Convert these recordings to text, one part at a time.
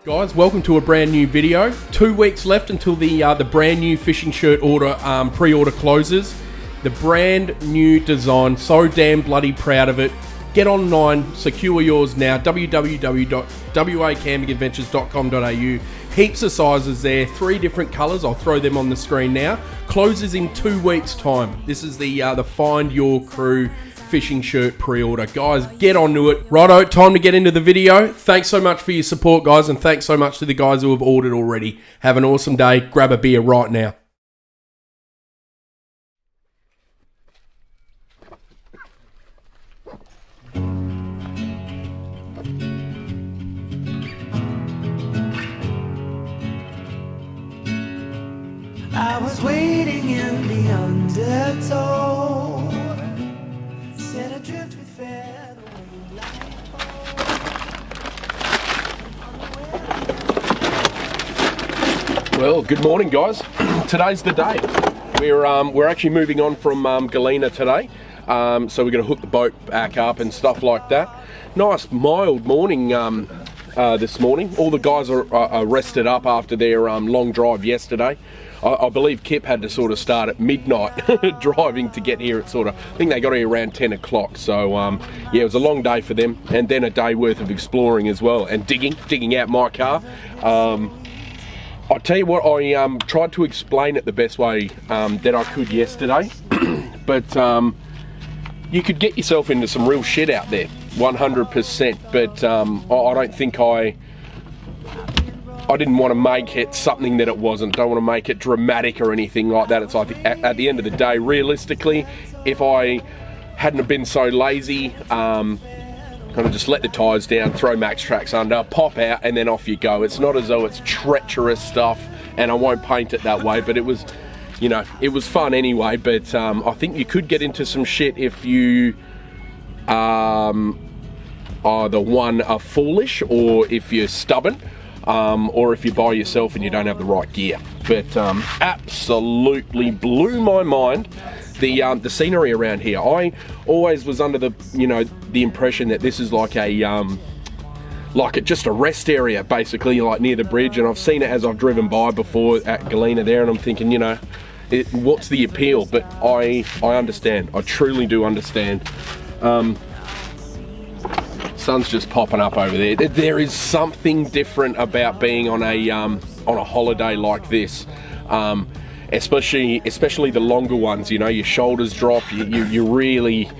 Guys, welcome to a brand new video. 2 weeks left until the brand new fishing shirt order pre-order closes. The brand new design, so damn bloody proud of it. Get online, secure yours now. www.wacampingadventures.com.au. Heaps of sizes there, 3 different colours. I'll throw them on the screen now. Closes in 2 weeks' time. This is the Find Your Crew fishing shirt pre-order. Guys, get onto it. Righto, time to get into the video. Thanks so much for your support, guys, and thanks so much to the guys who have ordered already. Have an awesome day. Grab a beer right now. I was waiting in the undertow, set adrift with feather. Well, good morning, guys. Today's the day. We're actually moving on from Galina today, so we're going to hook the boat back up and stuff like that. Nice mild morning this morning. All the guys are rested up after their long drive yesterday. I believe Kip had to sort of start at midnight driving to get here at I think they got here around 10 o'clock. So yeah, it was a long day for them, and then a day worth of exploring as well, and digging out my car. I'll tell you what, I tried to explain it the best way that I could yesterday, but you could get yourself into some real shit out there, 100%, but I don't think I didn't want to make it something that it wasn't. Don't want to make it dramatic or anything like that. It's like at the end of the day, realistically, if I hadn't have been so lazy, kind of just let the tyres down, throw max tracks under, pop out, and then off you go. It's not as though it's treacherous stuff, and I won't paint it that way, but it was, you know, it was fun anyway. But I think you could get into some shit if you either one are foolish, or if you're stubborn, or if you're by yourself and you don't have the right gear. But absolutely blew my mind the scenery around here. I always was under the impression that this is like just a rest area, basically, like near the bridge, and I've seen it as I've driven by before at Galina there, and I'm thinking, you know, what's the appeal? But I understand. I truly do understand. Sun's just popping up over there. There is something different about being on a holiday like this, especially the longer ones. You know, your shoulders drop. You really.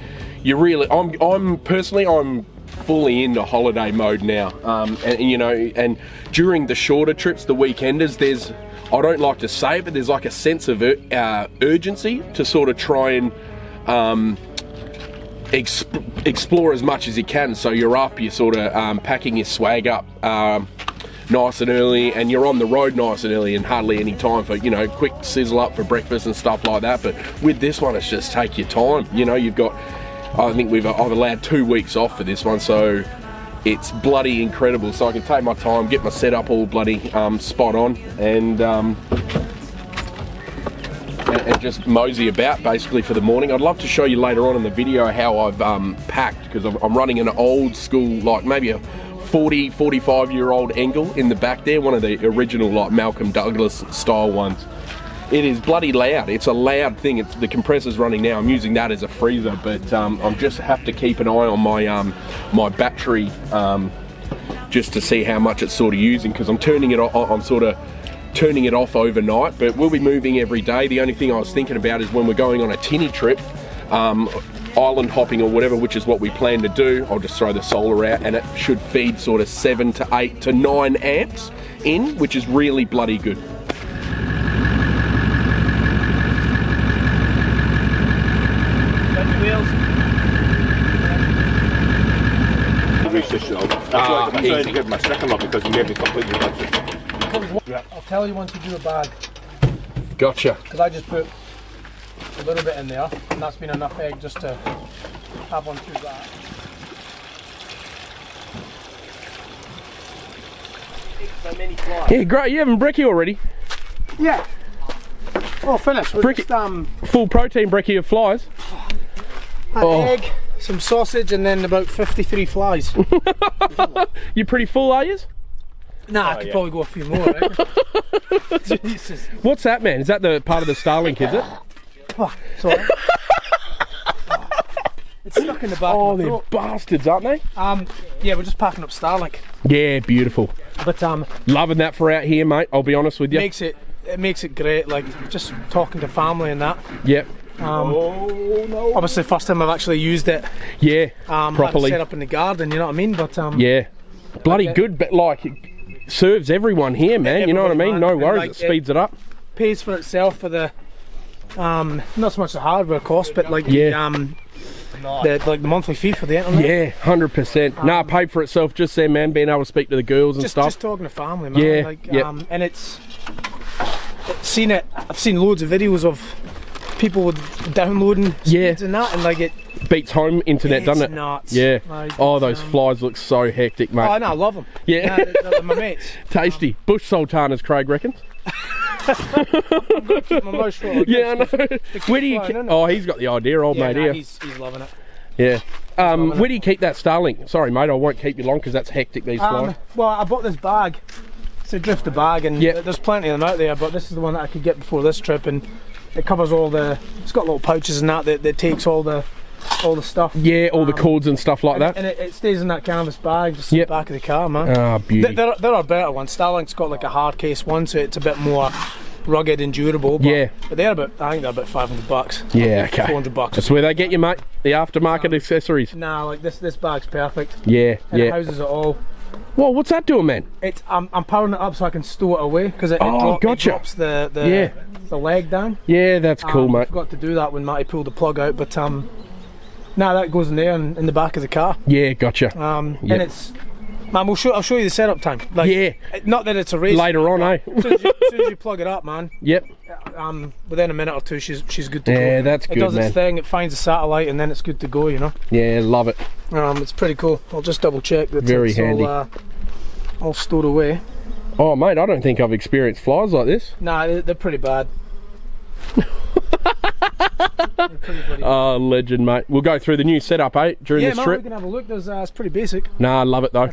I'm fully into holiday mode now. And you know, and during the shorter trips, the weekenders, I don't like to say it, but there's like a sense of urgency to sort of try and explore as much as you can. So you're sort of packing your swag up nice and early, and you're on the road nice and early, and hardly any time for, you know, quick sizzle up for breakfast and stuff like that. But with this one, it's just take your time. You know, I think I've allowed 2 weeks off for this one, so it's bloody incredible. So I can take my time, get my setup all bloody spot on, and just mosey about basically for the morning. I'd love to show you later on in the video how I've packed, because I'm running an old school, like maybe a 45-year-old Engel in the back there, one of the original like Malcolm Douglas style ones. It is bloody loud. It's a loud thing. The compressor's running now. I'm using that as a freezer, but I just have to keep an eye on my my battery just to see how much it's sort of using, because I'm turning it off overnight, but we'll be moving every day. The only thing I was thinking about is when we're going on a tinny trip, island hopping or whatever, which is what we plan to do, I'll just throw the solar out, and it should feed sort of 7 to 8 to 9 amps in, which is really bloody good. Easy. Give my second lot because you gave me completely budget. Yeah. I'll tell you once you do a bag. Gotcha. Because I just put a little bit in there, and that's been enough egg just to have one through that. So many flies. Yeah, great. You having brekkie already? Yeah. Oh, finished. We're just, full protein brekkie of flies. An egg, some sausage, and then about 53 flies. You pretty full, are you? Nah, I could probably go a few more, right? Jesus. What's that, man? Is that the part of the Starlink, is it? Oh, sorry. It's stuck in the back Oh, of my they're throat. bastards, aren't they? Yeah, we're just packing up Starlink. Yeah, beautiful. But Loving that for out here, mate. I'll be honest with you. it makes it great, like just talking to family and that. Yep. Obviously first time I've actually used it. Yeah, Had it properly. set up in the garden, you know what I mean? But Yeah. Bloody good, but like, it serves everyone here, man. You know what I everybody, mean? man. No And, worries, like, it speeds it up. pays for itself for the not so much the hardware cost, but like Yeah. the monthly fee for the internet. Yeah, 100%. Nah, paid for itself just there, man, being able to speak to the girls and Just stuff. talking to family, man. Yeah, Like, yep. and I've seen loads of videos of people with downloading speeds and that, and like it Beats home internet, doesn't it? it's nuts. Yeah. Like, Oh, those flies look so hectic, mate. Oh no, I love them. Yeah. They're my mates. Tasty. Bush sultanas, Craig reckons. Keep my mouth shut like Yeah, I this, know. 'cause Where do you? flying, innit? Oh, he's got the idea, old yeah, mate. nah, Here. he's loving it. Yeah. Where do you keep that Starlink? Sorry, mate. I won't keep you long because that's hectic. These flies. Well, I bought this bag. It's a drifter bag, and Yep. there's plenty of them out there, but this is the one that I could get before this trip, and it covers all the. It's got little pouches and that takes all the stuff. Yeah, all the cords and stuff like that. And it stays in that canvas bag just in Yep. the back of the car, man. Ah, beauty. There are better ones. Starlink's got like a hard case one, so it's a bit more rugged and durable. But, Yeah. but I think they're about $500. Yeah, okay. $400. That's where they get you, mate. The aftermarket accessories. Nah, like this bag's perfect. Yeah, And it yeah. houses it all. Well, what's that doing, man? I'm powering it up so I can stow it away because it Gotcha. drops the Yeah. leg down. Yeah, that's cool, I mate. forgot to do that when Matty pulled the plug out, but now that goes in there in the back of the car. Yeah, gotcha. Yep. And it's, man, I'll show you the setup time. Like, Yeah. Not that it's a race. Later on, eh? As soon as you plug it up, man, Yep. within a minute or two, she's good to go. Yeah, that's It good, does man. its thing. It finds the satellite, and then it's good to go. You know. Yeah, love it. It's pretty cool. I'll just double check that Very it's handy. all stowed away. Oh, mate, I don't think I've experienced flies like this. Nah, they're pretty bad. They're pretty bloody bad. Oh, legend, mate. We'll go through the new setup, eh, during Yeah, this man, trip. we can have a look. It's pretty basic. Nah, I love it, though.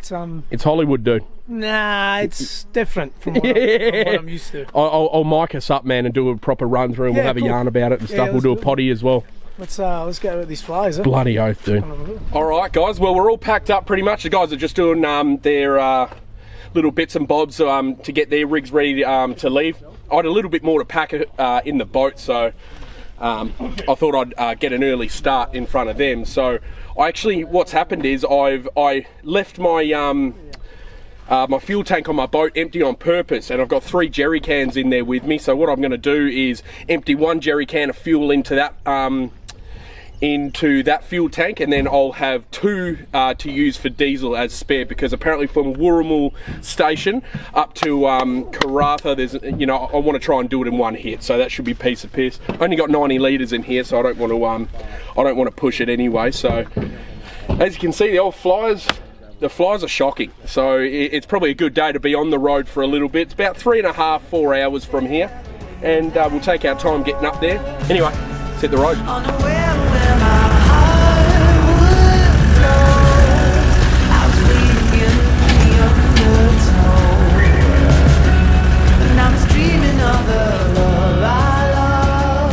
It's Hollywood, dude. Nah, it's different from what, from what I'm used to. I'll mic us up, man, and do a proper run through, and we'll Yeah, have cool. a yarn about it and Yeah, stuff. We'll let's do a do it. potty as well. Let's get out these flies. Eh? Bloody oath, dude. All right, guys. Well, we're all packed up pretty much. The guys are just doing their little bits and bobs to get their rigs ready to leave. I had a little bit more to pack in the boat, so I thought I'd get an early start in front of them. So what's happened is I left my my fuel tank on my boat empty on purpose, and I've got 3 jerry cans in there with me. So what I'm going to do is empty 1 jerry can of fuel into that fuel tank, and then I'll have 2 to use for diesel as spare, because apparently from Warral Station up to Karratha, there's, I want to try and do it in one hit, so that should be a piece of piss. I only got 90 litres in here, so I don't want to push it anyway. So as you can see, the flies are shocking. So it's probably a good day to be on the road for a little bit. It's about 3.5-4 hours from here, and we'll take our time getting up there. Anyway, let's hit the road. On a well where my heart would flow, I was waiting in the undertow, and I was dreaming of the love I love.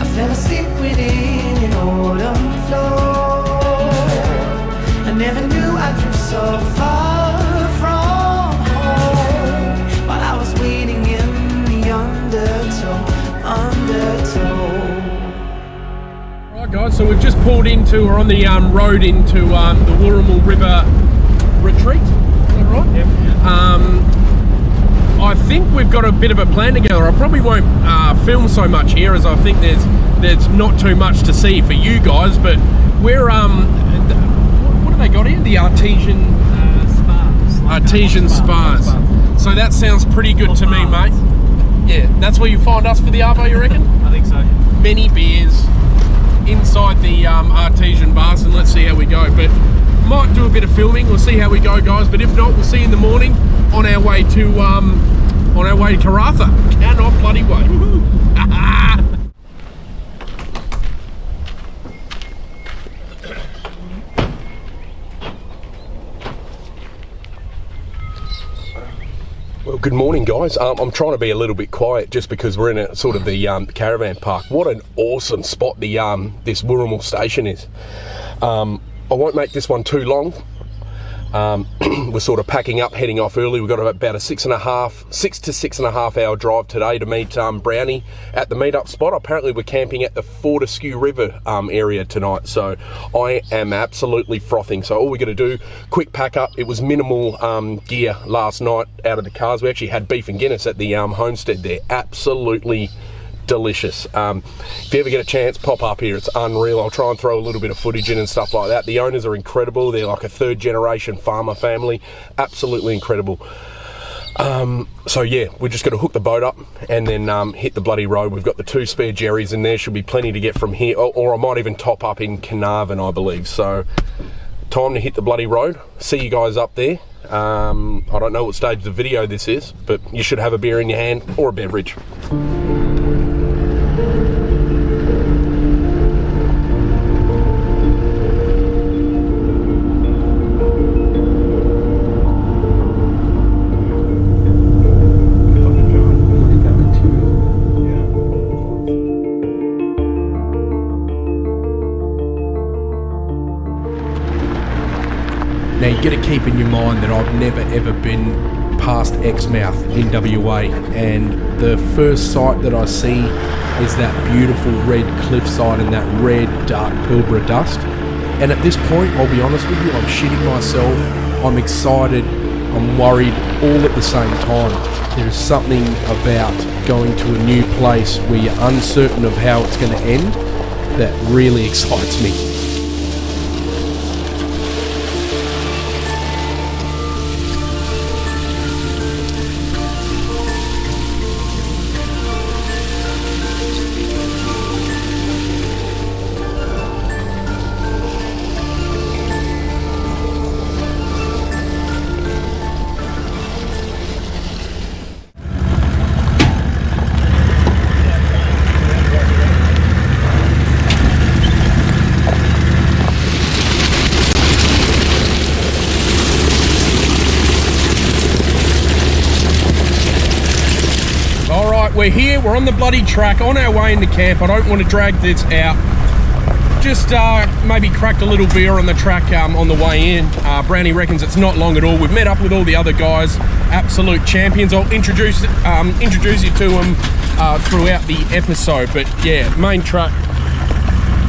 I fell asleep within an autumn flow. I never knew I drove so far from home, while I was waiting in the undertow. Right, guys, so we've just pulled we're on the road into the Warral River retreat. Is that right? Yep. I think we've got a bit of a plan together. I probably won't film so much here, as I think there's not too much to see for you guys, but we're what have they got here? The artesian spas. So that sounds pretty good to me, mate. Yeah, that's where you find us for the Arvo, you reckon? I think so. Many beers inside the artesian bars, and let's see how we go. But might do a bit of filming. We'll see how we go, guys. But if not, we'll see you in the morning on our way to Karratha. Cannot bloody wait. Well, good morning, guys. I'm trying to be a little bit quiet just because we're in a sort of the caravan park. What an awesome spot the this Warral station is. I won't make this one too long. We're sort of packing up, heading off early. We've got about a 6 to 6.5 hour drive today to meet Brownie at the meetup spot. Apparently we're camping at the Warral River area tonight, so I am absolutely frothing. So all we're going to do, quick pack up. It was minimal gear last night out of the cars. We actually had beef and Guinness at the homestead there. Absolutely delicious. If you ever get a chance, pop up here. It's unreal. I'll try and throw a little bit of footage in and stuff like that. The owners are incredible. They're like a 3rd generation farmer family. Absolutely incredible. So yeah, we're just going to hook the boat up and then hit the bloody road. We've got the 2 spare jerrys in there. Should be plenty to get from here, or I might even top up in Carnarvon, I believe. So time to hit the bloody road. See you guys up there. I don't know what stage of the video this is, but you should have a beer in your hand or a beverage. Now you got to keep in your mind that I've never ever been past Exmouth in WA, and the first sight that I see is that beautiful red cliffside and that red dark Pilbara dust. And at this point, I'll be honest with you, I'm shitting myself, I'm excited, I'm worried, all at the same time. There's something about going to a new place where you're uncertain of how it's going to end that really excites me. We're here, we're on the bloody track, on our way into camp. I don't want to drag this out. Just maybe cracked a little beer on the track on the way in. Brownie reckons it's not long at all. We've met up with all the other guys, absolute champions. I'll introduce you to them throughout the episode. But yeah, main truck.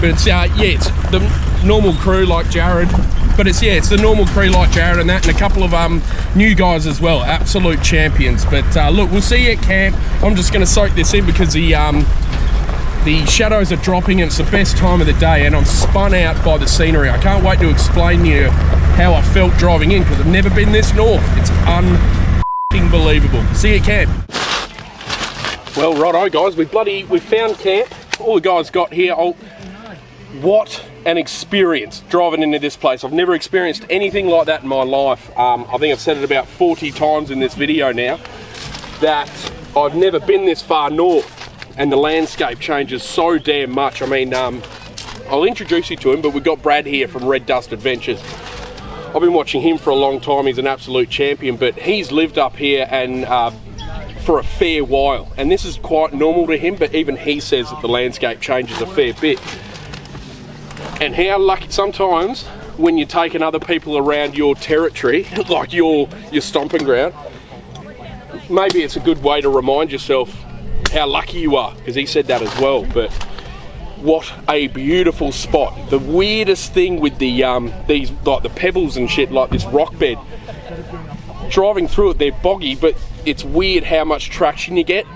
But it's it's the normal crew like Jared. But it's the normal crew like Jared and that, and a couple of new guys as well, absolute champions. But look, we'll see you at camp. I'm just going to soak this in because the shadows are dropping and it's the best time of the day, and I'm spun out by the scenery. I can't wait to explain to you how I felt driving in because I've never been this north. It's unbelievable. See you at camp. Well, righto guys, we found camp. All the guys got here. What an experience driving into this place. I've never experienced anything like that in my life. I think I've said it about 40 times in this video now that I've never been this far north, and the landscape changes so damn much. I mean, I'll introduce you to him, but we've got Brad here from Red Dust Adventures. I've been watching him for a long time. He's an absolute champion, but he's lived up here and for a fair while, and this is quite normal to him, but even he says that the landscape changes a fair bit. And how lucky sometimes when you're taking other people around your territory, like your stomping ground, maybe it's a good way to remind yourself how lucky you are, because he said that as well. But what a beautiful spot. The weirdest thing with the these like the pebbles and shit, like this rock bed, driving through it, they're boggy, but it's weird how much traction you get.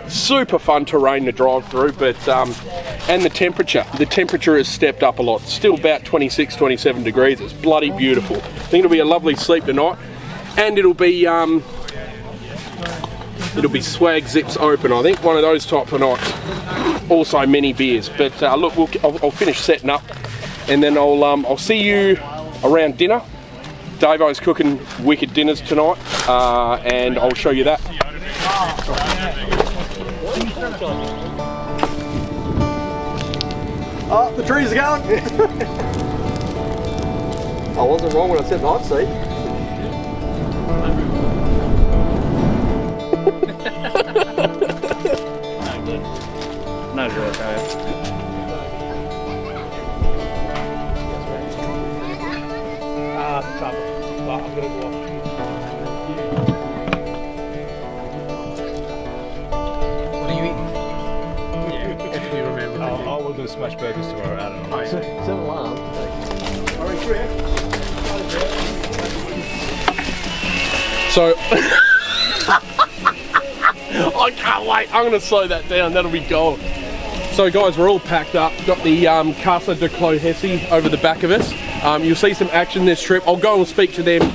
Super fun terrain to drive through, but and the temperature has stepped up a lot. Still about 26, 27 degrees. It's bloody beautiful. I think it'll be a lovely sleep tonight, and it'll be swag zips open. I think one of those type of nights. Also mini beers. But look, I'll finish setting up, and then I'll see you around dinner. Davo's cooking wicked dinners tonight, and I'll show you that. Oh, the trees are going. I wasn't wrong when I said the hot seat. manager, okay. Trouble. But I'm gonna go off. What are you eating? If you remember. I will do smash burgers tomorrow out on the way. It's an alarm. So I can't wait. I'm going to slow that down. That'll be gold. So guys, we're all packed up. Got the Casa de Clos Hesse over the back of us. You'll see some action this trip. I'll go and speak to them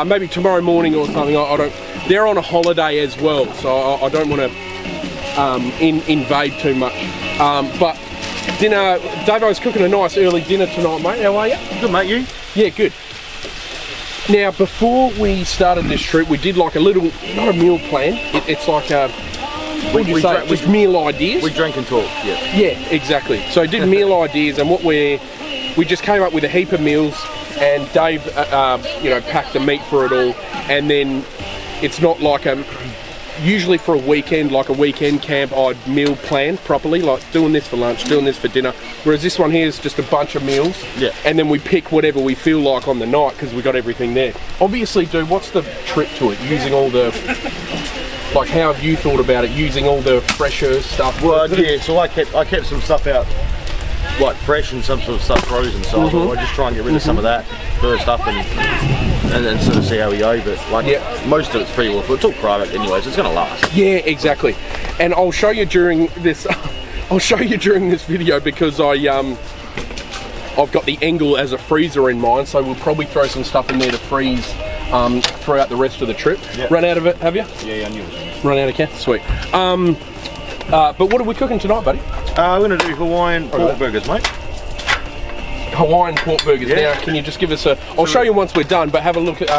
maybe tomorrow morning or something. I don't. They're on a holiday as well, so I don't want to invade too much. But dinner, Davo's cooking a nice early dinner tonight, mate. How are you? Good, mate, you? Yeah, good. Now, before we started this trip, we did like a little, not a meal plan. It's like a, what do you say? Just meal ideas. We drink and talk, yeah. Yeah, exactly. So I did meal ideas, and what we just came up with a heap of meals, and Dave, you know, packed the meat for it all, and then it's not like usually for a weekend, like a weekend camp, I'd meal plan properly, like doing this for lunch, doing this for dinner. Whereas this one here is just a bunch of meals, yeah. And then we pick whatever we feel like on the night because we got everything there. Obviously, dude, what's the trick to it? Using all the, like, how have you thought about it? Using all the fresher stuff. Well, yeah. So I kept some stuff out, like fresh, and some sort of stuff frozen. So I just try and get rid of some of that first up and then sort of see how we go. But like, most of it's pretty well. It's all private anyway, so it's going to last. Yeah, exactly. And I'll show you during this. I'll show you during this video because I've got the Engel as a freezer in mind, so we'll probably throw some stuff in there to freeze throughout the rest of the trip. Yep. Run out of it, have you? Yeah, I knew it. Run out of can? Sweet. But what are we cooking tonight, buddy? We're going to do Hawaiian pork burgers, mate. Hawaiian pork burgers. Yeah. Now, can you just give us a... I'll show you once we're done, but have a look at...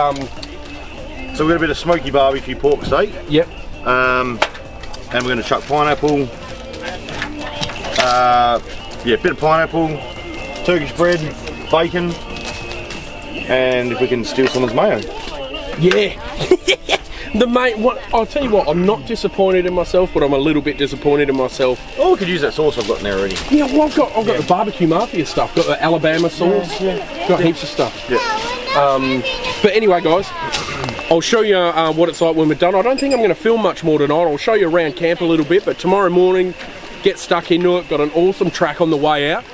So we've got a bit of smoky barbecue pork steak. Yep. And we're going to chuck pineapple. Yeah, a bit of pineapple, Turkish bread, bacon, and if we can steal someone's mayo. Yeah. The mate, what I'll tell you what, I'm not disappointed in myself, but I'm a little bit disappointed in myself. Oh, we could use that sauce I've got in there already. Yeah, well, I've got the barbecue mafia stuff, got the Alabama sauce, got heaps of stuff. Yeah. But anyway, guys, I'll show you what it's like when we're done. I don't think I'm going to film much more tonight. I'll show you around camp a little bit, but tomorrow morning, get stuck into it. Got an awesome track on the way out.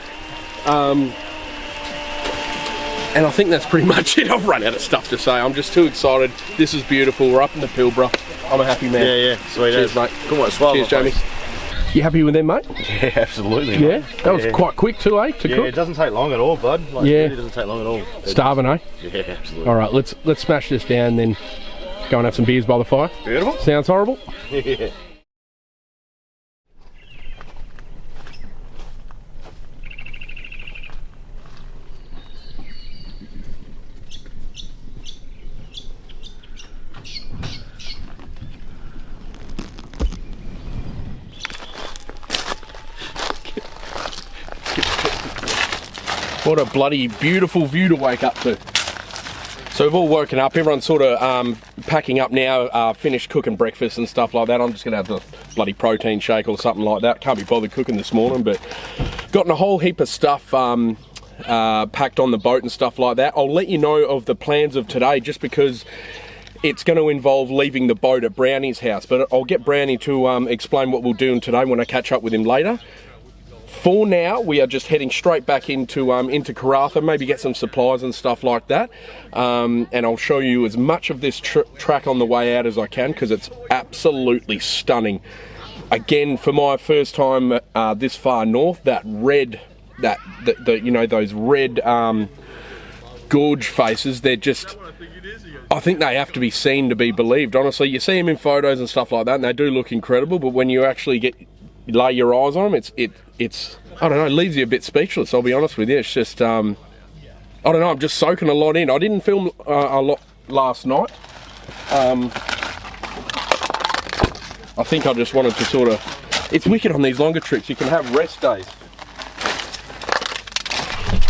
And I think that's pretty much it. I've run out of stuff to say. I'm just too excited. This is beautiful. We're up in the Pilbara. I'm a happy man. Yeah, sweet. Cheers, mate. Come on, swallow. Cheers, Jamie. You happy with them, mate? Yeah, absolutely. Yeah, that was quite quick too, eh? To cook. It doesn't take long at all, bud. Like, yeah, it really doesn't take long at all. Starving, eh? Yeah, absolutely. All right, let's smash this down, then go and have some beers by the fire. Beautiful. Sounds horrible. Yeah. What a bloody beautiful view to wake up to. So we've all woken up, everyone's sort of packing up now, finished cooking breakfast and stuff like that. I'm just gonna have a bloody protein shake or something like that. Can't be bothered cooking this morning, but gotten a whole heap of stuff packed on the boat and stuff like that. I'll let you know of the plans of today just because it's going to involve leaving the boat at Brownie's house, but I'll get Brownie to explain what we'll do today when I catch up with him later. For now, we are just heading straight back into Karratha, maybe get some supplies and stuff like that. And I'll show you as much of this track on the way out as I can because it's absolutely stunning. Again, for my first time this far north, that red, you know, those red gorge faces, they're just, I think they have to be seen to be believed. Honestly, you see them in photos and stuff like that, and they do look incredible. But when you actually lay your eyes on them, it's I don't know, it leaves you a bit speechless. I'll be honest with you. It's just I don't know. I'm just soaking a lot in. I didn't film a lot last night. I think I just wanted to sort of. It's wicked on these longer trips. You can have rest days.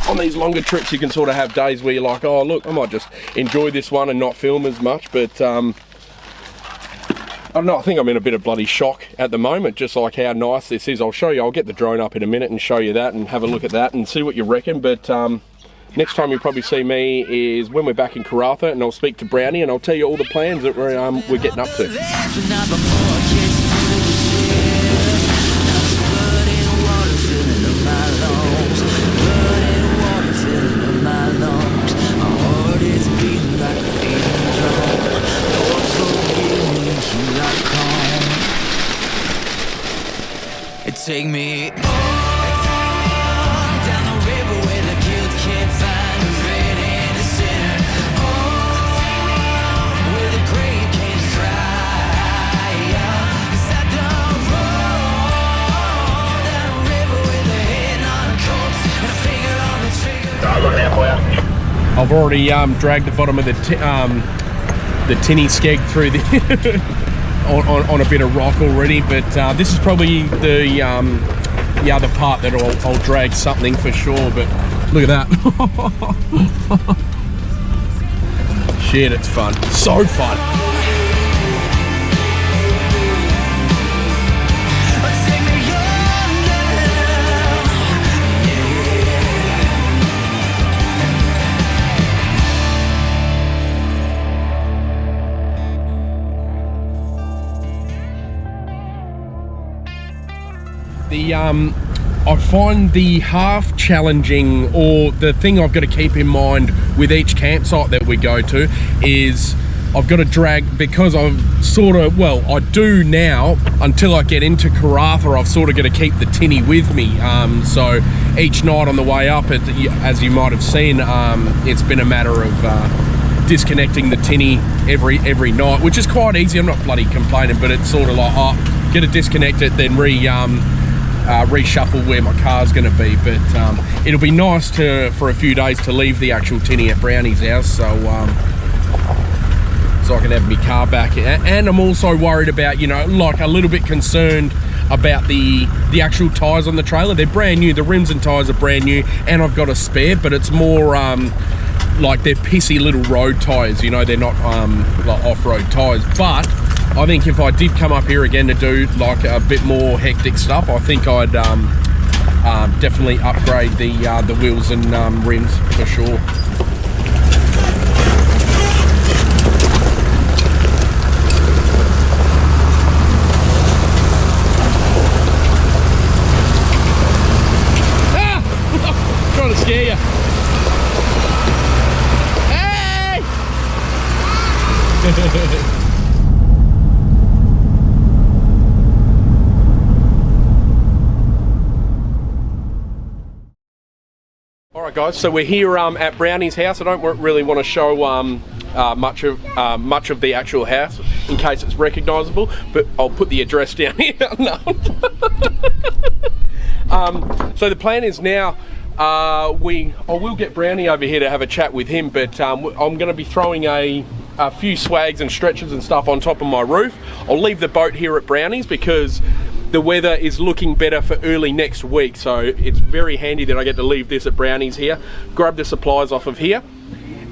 On these longer trips, you can sort of have days where you're like, oh look, I might just enjoy this one and not film as much. But don't know, I think I'm in a bit of bloody shock at the moment, just like how nice this is. I'll show you, I'll get the drone up in a minute and show you that and have a look at that and see what you reckon. But next time you'll probably see me is when we're back in Karratha, and I'll speak to Brownie and I'll tell you all the plans that we're getting up to. Take me on down the river where the guilt can't find a red and a sinner. On where the grave can't dry. Cause I don't roll down the river with a head on a corpse and a finger on the trigger. I'll look out for you. I've already dragged the bottom of the tinny skeg through the on a bit of rock already, but this is probably the other part that I'll drag something for sure. But look at that. Shit, it's fun. So fun. I find the half challenging, or the thing I've got to keep in mind with each campsite that we go to is I've got to drag, because I've sort of, well, I do now until I get into Karratha, I've sort of got to keep the tinny with me. So each night on the way up, as you might have seen, it's been a matter of disconnecting the tinny every night, which is quite easy. I'm not bloody complaining, but it's sort of like, oh, get to disconnect it, then reshuffle where my car's going to be. But it'll be nice for a few days to leave the actual tinny at Brownie's house, so I can have my car back. And I'm also worried about, you know, like a little bit concerned about the actual tyres on the trailer. They're brand new, the rims and tyres are brand new, and I've got a spare, but it's more like they're pissy little road tyres, you know, they're not like off-road tyres. But I think if I did come up here again to do like a bit more hectic stuff, I think I'd definitely upgrade the wheels and rims for sure. Ah! Trying to scare you. Hey! Alright guys, so we're here at Brownie's house. I don't really want to show much of the actual house in case it's recognisable, but I'll put the address down here. No. So the plan is now, I will get Brownie over here to have a chat with him, but I'm going to be throwing a few swags and stretchers and stuff on top of my roof. I'll leave the boat here at Brownie's because the weather is looking better for early next week, so it's very handy that I get to leave this at Brownie's here, grab the supplies off of here,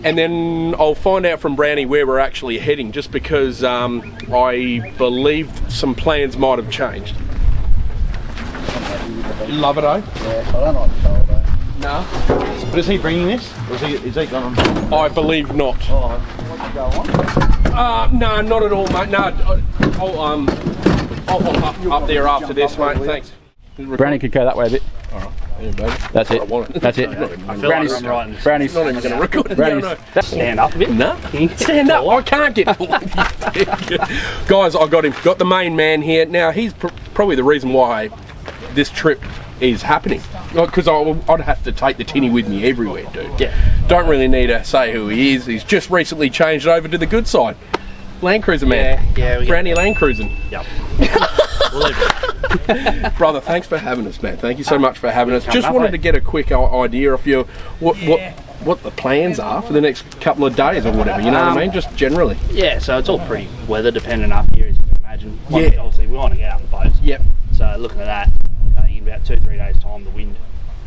and then I'll find out from Brownie where we're actually heading, just because I believe some plans might have changed. You love it, eh? Yeah, I don't like the cold, though. No. But is he bringing this? Or is he going on? I believe not. Oh, what's he go on? No, not at all, mate. No, I'll hop up there after this, mate. Thanks. Brownie could go that way a bit. Alright, there, baby. That's it. That's it. Brownie's Not even going to record it. Brownie's. Stand up a bit. No, stand up. I can't get pulled. Guys, I got him. Got the main man here. Now, he's probably the reason why this trip is happening. Because I'd have to take the tinny with me everywhere, dude. Yeah. Don't really need to say who he is. He's just recently changed over to the good side. Land Cruiser man. Yeah. Brownie Land Cruising. Yep. We'll leave it. Brother, thanks for having us, man. Thank you so much for having us. Just up, wanted mate. to get a quick idea of what the plans are for the next couple of days or whatever. You know what I mean? Just generally. Yeah, so it's all pretty weather dependent up here, as you can imagine. Yeah. Obviously, we want to get out on the boats. Yep. So looking at that, I think in about 2-3 days' time, the wind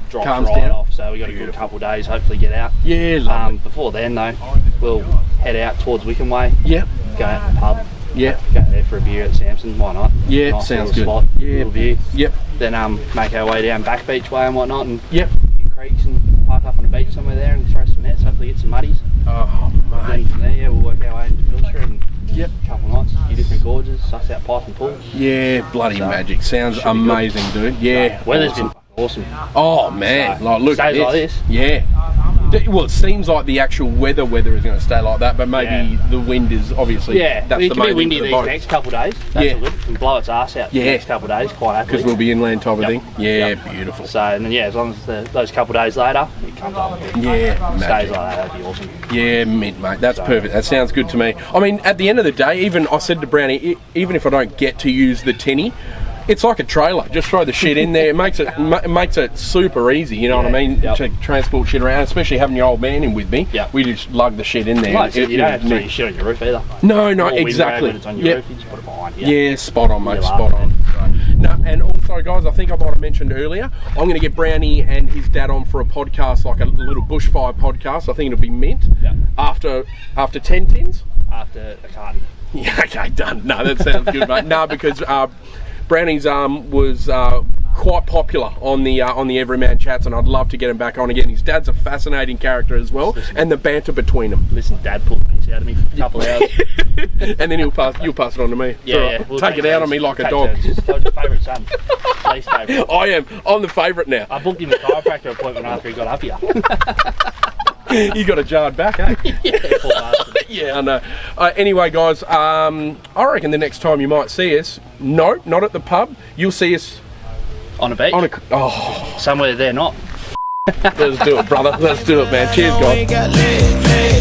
drops Calms right down. off. So we got a good couple of days, hopefully get out. Yeah, lovely. Before then, though, we'll head out towards Wickham Way. Yep. Go out to the pub, Yeah. Go there for a beer at Samson, why not? Yeah, Nice sounds little good. Spot, Yeah. little view. Yep. Then make our way down Back Beach Way and whatnot, and Yep. few creeks and park up on the beach somewhere there and throw some nets, hopefully get some muddies. Oh, Then mate. from there, yeah, we'll work our way into Milshire and Yep. a couple of nights, a few different gorges, suss out Python pools. Yeah, bloody So, magic. Sounds should be amazing, dude. Yeah. Weather's awesome. been awesome. Oh man, So, like look at stays like this. Yeah. Well, it seems like the actual weather is going to stay like that, but maybe the wind is obviously Yeah, that's it the can be main windy thing for these the boat. next couple of days. That's Yeah. all good. It can blow its ass out Yeah. the next couple of days quite happily. Because we'll be inland type of Yep. thing. Yeah, Yep. beautiful. So, and then yeah, as long as those couple of days later, it comes up. Yeah, Stays magic. like that, that'd be awesome. Yeah, mint, mate. That's perfect. That sounds good to me. I mean, at the end of the day, even I said to Brownie, even if I don't get to use the tinny, it's like a trailer. Just throw the shit in there. It makes it super easy. You know what I mean? Yep. To transport shit around, especially having your old man in with me. Yep. We just lug the shit in there. Like I said, you don't have to throw mint. your shit on your roof either. No, More windbreak exactly. when it's on your Yep. roof, you just put it behind you. Yeah, spot on, mate. Yeah, Spot on. No, and also, guys, I think I might have mentioned earlier, I'm going to get Brownie and his dad on for a podcast, like a little bushfire podcast. I think it'll be mint. Yeah. After 10 tins. After a carton. Yeah, okay, done. No, that sounds good, mate. No, because Brownie's was quite popular on the Everyman chats, and I'd love to get him back on again. His dad's a fascinating character as well, and the banter between them. Listen, Dad pulled the piss out of me for a couple of hours. And then you'll pass it on to me. It's Yeah, all yeah. right. We'll Take it out on me like a dog. Just told your favourite son. Least favourite. I'm the favourite now. I booked him a chiropractor appointment after he got up here. You got a jarred back, eh? Yeah, poor bastard. Yeah, I know. Anyway, guys, I reckon the next time you might see us, no, not at the pub. You'll see us On a beach. oh, Somewhere they're not. let's do it, brother. Let's do it, man. Cheers, guys. We got lit.